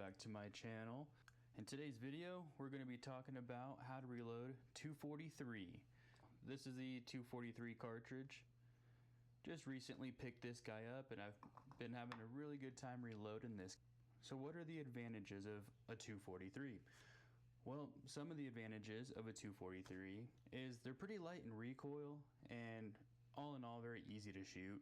back to my channel. In today's video, we're going to be talking about how to reload 243. This is the 243 cartridge. Just recently picked this guy up and I've been having a really good time reloading this. So what are the advantages of a 243? Well, some of the advantages of a 243 is they're pretty light in recoil and all in all very easy to shoot.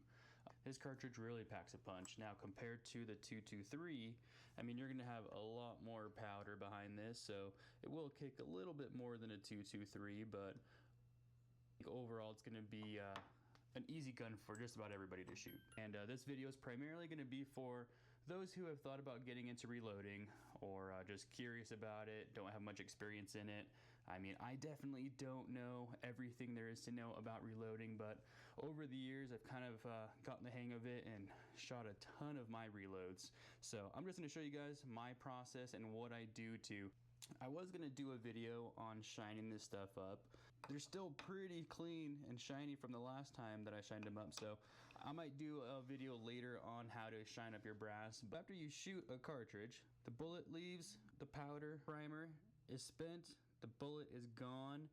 This cartridge really packs a punch. Now compared to the 223, I mean, you're going to have a lot more powder behind this, so it will kick a little bit more than a 223, but overall it's going to be an easy gun for just about everybody to shoot. And this video is primarily going to be for those who have thought about getting into reloading or just curious about it, don't have much experience in it. I mean, I definitely don't know everything there is to know about reloading, but over the years I've kind of gotten the hang of it and shot a ton of my reloads. So I'm just going to show you guys my process and what I do to. I was going to do a video on shining this stuff up. They're still pretty clean and shiny from the last time that I shined them up, so I might do a video later on how to shine up your brass. But after you shoot a cartridge, the bullet leaves, the powder primer is spent, the bullet is gone.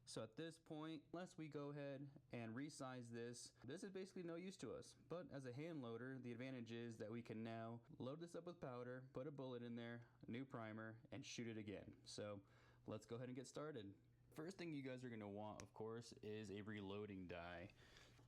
So at this point, unless we go ahead and resize this is basically no use to us. But as a hand loader, the advantage is that we can now load this up with powder, put a bullet in there, a new primer, and shoot it again. So let's go ahead and get started. First thing you guys are going to want, of course, is a reloading die.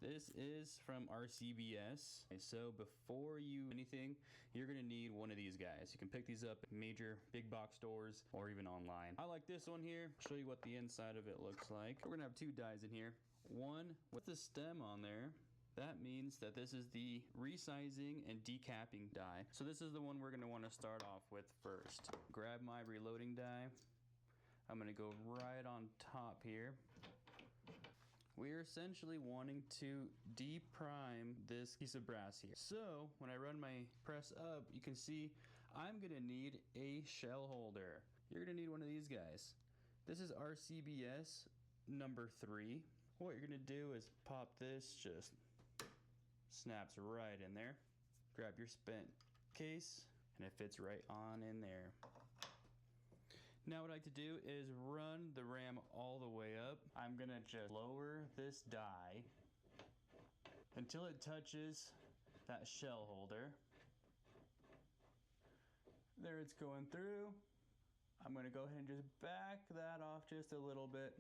This is from RCBS. So before you do anything, you're gonna need one of these guys. You can pick these up at major big box stores or even online. I like this one here. Show you what the inside of it looks like. We're gonna have two dies in here. One with the stem on there. That means that this is the resizing and decapping die. So this is the one we're gonna wanna start off with first. Grab my reloading die. I'm gonna go right on top here. We're essentially wanting to deprime this piece of brass here. So when I run my press up, you can see I'm gonna need a shell holder. You're gonna need one of these guys. This is RCBS number 3. What you're gonna do is pop this, just snaps right in there. Grab your spent case and it fits right on in there. Now what I like to do is run the ram all the way up. I'm gonna just lower this die until it touches that shell holder. There it's going through. I'm gonna go ahead and just back that off just a little bit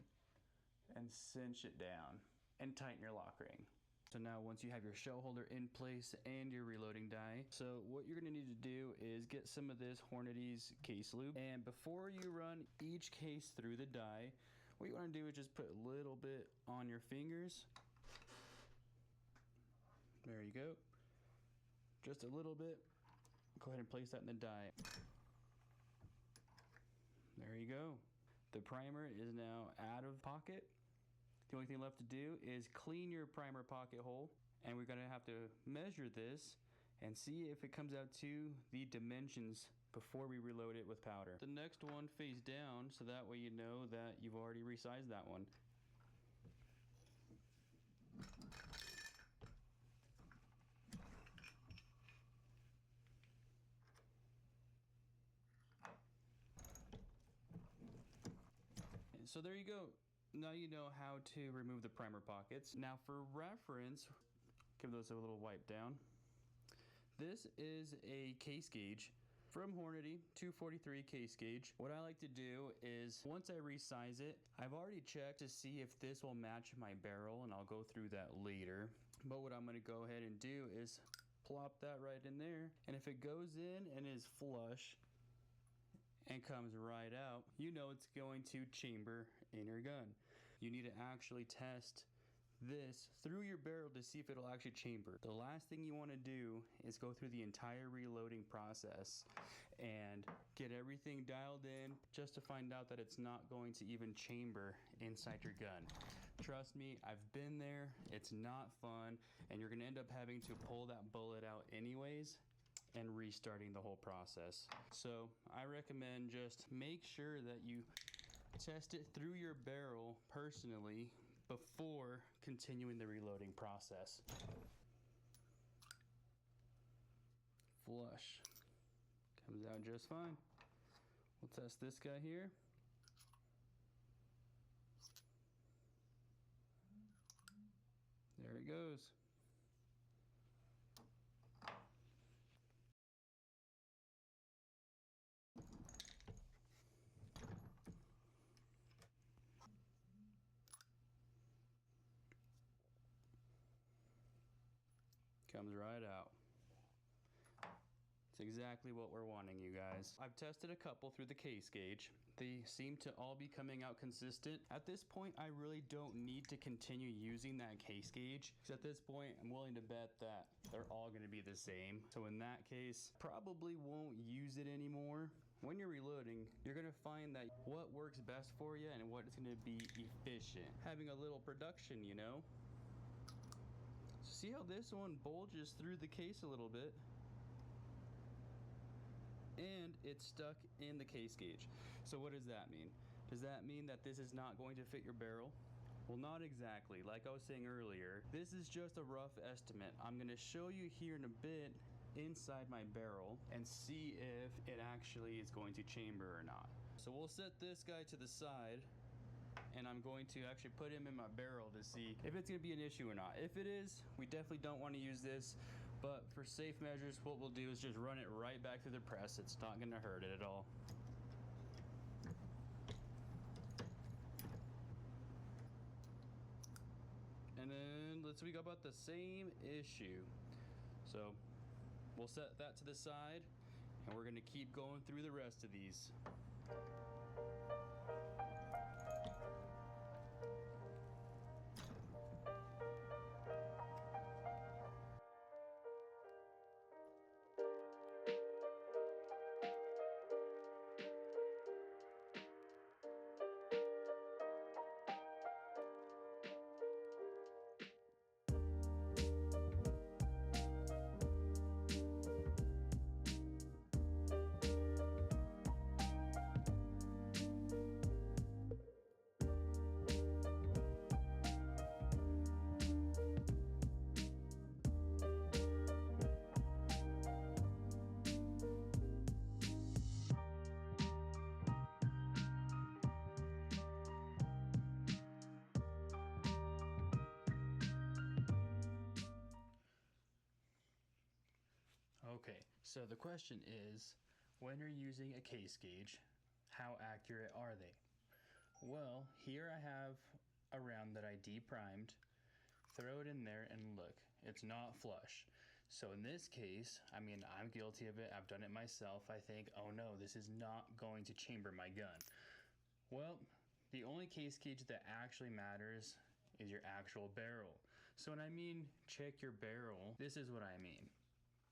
and cinch it down and tighten your lock ring. So now once you have your shell holder in place and your reloading die, so what you're gonna need to do is get some of this Hornady's case lube. And before you run each case through the die, what you wanna do is just put a little bit on your fingers. There you go. Just a little bit. Go ahead and place that in the die. There you go. The primer is now out of pocket. The only thing left to do is clean your primer pocket hole, and we're gonna have to measure this and see if it comes out to the dimensions before we reload it with powder. The next one face down, so that way you know that you've already resized that one. So there you go. Now you know how to remove the primer pockets. Now for reference, give those a little wipe down. This is a case gauge from Hornady, 243 case gauge. What I like to do is once I resize it, I've already checked to see if this will match my barrel, and I'll go through that later. But what I'm gonna go ahead and do is plop that right in there. And if it goes in and is flush, and comes right out, you know it's going to chamber in your gun. You need to actually test this through your barrel to see if it'll actually chamber. The last thing you want to do is go through the entire reloading process and get everything dialed in just to find out that it's not going to even chamber inside your gun. Trust me, I've been there. It's not fun, and you're gonna end up having to pull that bullet out anyways and restarting the whole process. So I recommend just make sure that you test it through your barrel personally before continuing the reloading process. Flush. Comes out just fine. We'll test this guy here. There it goes. Comes right out. It's exactly what we're wanting, you guys. I've tested a couple through the case gauge. They seem to all be coming out consistent. At this point, I really don't need to continue using that case gauge, because at this point, I'm willing to bet that they're all gonna be the same. So in that case, probably won't use it anymore. When you're reloading, you're gonna find that what works best for you and what is gonna be efficient. Having a little production, you know? See how this one bulges through the case a little bit? And it's stuck in the case gauge. So what does that mean? Does that mean that this is not going to fit your barrel? Well, not exactly. Like I was saying earlier, this is just a rough estimate. I'm gonna show you here in a bit inside my barrel and see if it actually is going to chamber or not. So we'll set this guy to the side, and I'm going to actually put him in my barrel to see if it's gonna be an issue or not. If it is, we definitely don't want to use this, but for safe measures, what we'll do is just run it right back through the press. It's not gonna hurt it at all. And then let's we go about the same issue. So we'll set that to the side, and we're gonna keep going through the rest of these. Okay, so the question is, when you're using a case gauge, how accurate are they? Well, here I have a round that I deprimed. Throw it in there and look, it's not flush. So in this case, I mean, I'm guilty of it. I've done it myself. I think, oh no, this is not going to chamber my gun. Well, the only case gauge that actually matters is your actual barrel. So when I mean check your barrel, this is what I mean.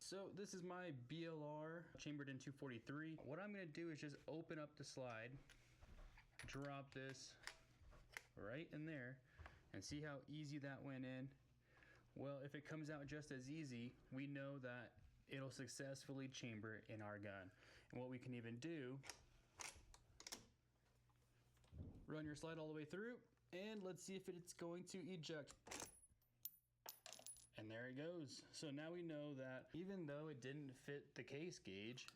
So this is my BLR chambered in 243. What I'm gonna do is just open up the slide, drop this right in there, and see how easy that went in. Well, if it comes out just as easy, we know that it'll successfully chamber in our gun. And what we can even do, run your slide all the way through, and let's see if it's going to eject. And there it goes. So now we know that even though it didn't fit the case gauge,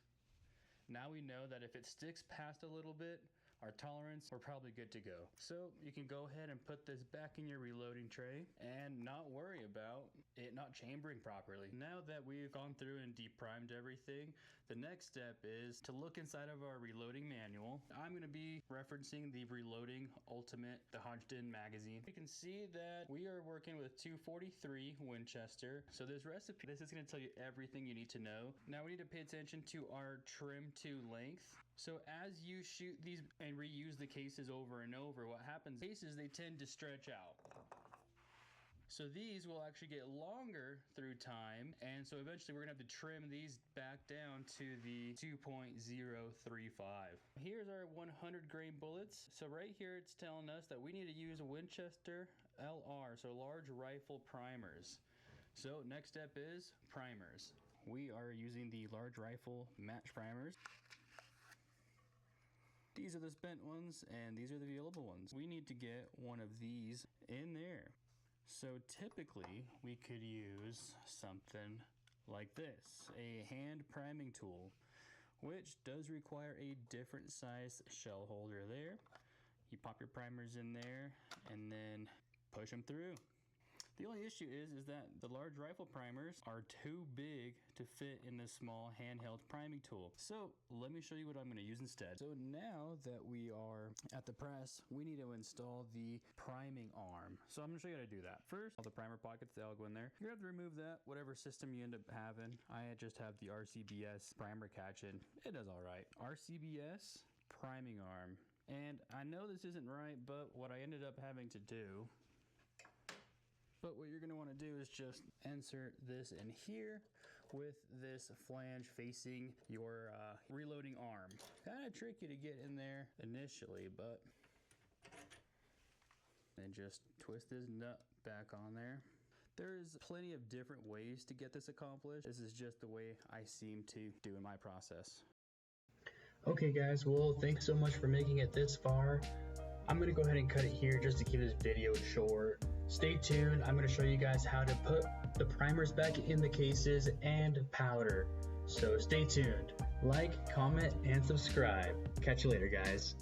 now we know that if it sticks past a little bit, our tolerance, we're probably good to go. So you can go ahead and put this back in your reloading tray and not worry about it not chambering properly. Now that we've gone through and deprimed everything, the next step is to look inside of our reloading manual. I'm gonna be referencing the Reloading Ultimate, the Hodgdon magazine. You can see that we are working with 243 Winchester. So this recipe, this is gonna tell you everything you need to know. Now we need to pay attention to our trim to length. So as you shoot these and reuse the cases over and over, what happens, cases, they tend to stretch out. So these will actually get longer through time, and so eventually we're gonna have to trim these back down to the 2.035. Here's our 100 grain bullets. So right here it's telling us that we need to use Winchester LR, so large rifle primers. So next step is primers. We are using the large rifle match primers. These are the spent ones, and these are the available ones. We need to get one of these in there. So typically, we could use something like this, a hand priming tool. which does require a different size shell holder there. You pop your primers in there and then push them through. The only issue is that the large rifle primers are too big to fit in this small handheld priming tool. So let me show you what I'm going to use instead. So now that we are at the press, we need to install the priming arm. So I'm going to show you how to do that. First, all the primer pockets, they all go in there. You're going to have to remove that, whatever system you end up having. I just have the RCBS primer catch in. It does all right. RCBS priming arm. And I know this isn't right, but what I ended up having to do, but what you're going to want to do is just insert this in here with this flange facing your reloading arm. Kind of tricky to get in there initially, but then just twist this nut back on there. There's plenty of different ways to get this accomplished. This is just the way I seem to do in my process. Okay guys, well thanks so much for making it this far. I'm going to go ahead and cut it here just to keep this video short. Stay tuned, I'm going to show you guys how to put the primers back in the cases and powder. So stay tuned. Like, comment, and subscribe. Catch you later guys.